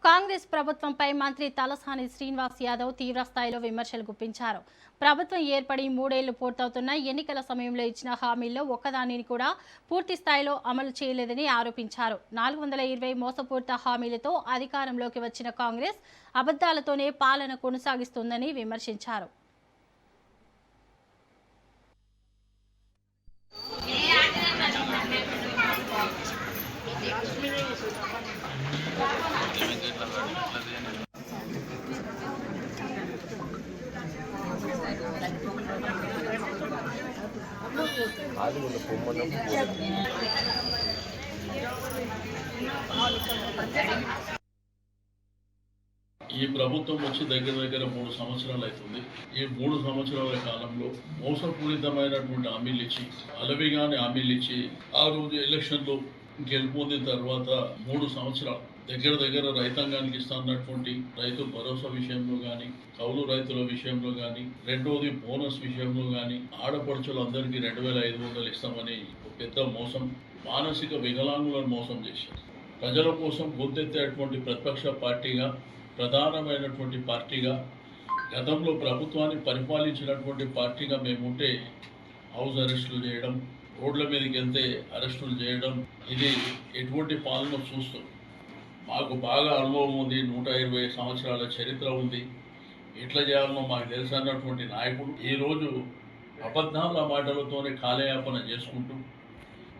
కాంగ్రెస్ ప్రభుత్వంపై మంత్రి తలసాని శ్రీనివాస్ యాదవ్ తీవ్రస్థాయిలో విమర్శలు గుప్పించారు. ప్రభుత్వం ఏర్పడి 3 ఏళ్లు పూర్తవుతున్న ఎన్నికల సమయంలో ఇచ్చిన హామీల్లో ఒక్కదానిని కూడా పూర్తి స్థాయిలో అమలు చేయలేదని ఆరోపించారు. 420 మోసపూరిత హామీలతో అధికారంలోకి వచ్చిన కాంగ్రెస్ అబద్ధాలతోనే పాలన కొనసాగిస్తుందని విమర్శించారు. ఈ ప్రభుత్వం వచ్చి దగ్గర 3 సంవత్సరాలు అవుతుంది. ఈ 3 సంవత్సరాల కాలంలో మోసపూరితమైనటువంటి హామీలు ఇచ్చి, అలవిగానే హామీలు ఇచ్చి, ఆ రోజు ఎలక్షన్లో గెలుపొందిన తర్వాత 3 సంవత్సరాలు దగ్గర రైతాంగానికి ఇస్తున్నటువంటి రైతు భరోసా విషయంలో కానీ, కౌలు రైతుల విషయంలో కానీ, రెండోది బోనస్ విషయంలో కానీ, ఆడపడుచులందరికీ 2500 ఇస్తామని పెద్ద మోసం, మానసిక వికలాంగులను మోసం చేశారు. ప్రజల కోసం గొంతెత్తేటువంటి ప్రతిపక్ష పార్టీగా, ప్రధానమైనటువంటి పార్టీగా, గతంలో ప్రభుత్వాన్ని పరిపాలించినటువంటి పార్టీగా మేముంటే హౌస్ అరెస్టులు చేయడం, రోడ్ల మీదకి వెళ్తే అరెస్టులు చేయడం, ఇది ఎటువంటి పాలన చూస్తాం. మాకు బాగా అనుభవం ఉంది, 120 సంవత్సరాల చరిత్ర ఉంది, ఎట్లా చేయాలనో మాకు తెలుసు అన్నటువంటి నాయకుడు ఈరోజు అబద్ధాల మాటలతోనే కాలయాపన చేసుకుంటూ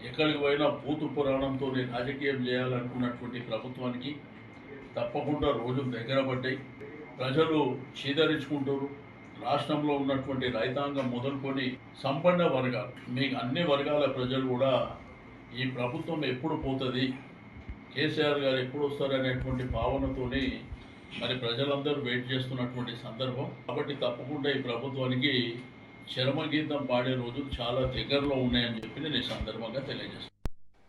ఎక్కడికి పోయినా భూతు పురాణంతో రాజకీయం చేయాలనుకున్నటువంటి ప్రభుత్వానికి తప్పకుండా రోజులు దగ్గర పడ్డాయి. ప్రజలు చీదరించుకుంటారు. రాష్ట్రంలో ఉన్నటువంటి రైతాంగం మొదలుకొని సంపన్న వర్గాలు, మీకు అన్ని వర్గాల ప్రజలు కూడా ఈ ప్రభుత్వం ఎప్పుడు పోతుంది, కేసీఆర్ గారు ఎప్పుడు వస్తారనేటువంటి భావనతోని మరి ప్రజలందరూ వెయిట్ చేస్తున్నటువంటి సందర్భం. కాబట్టి తప్పకుండా ఈ ప్రభుత్వానికి చరమగీతం పాడే రోజులు చాలా దగ్గరలో ఉన్నాయని చెప్పి నేను ఈ సందర్భంగా తెలియజేస్తాను.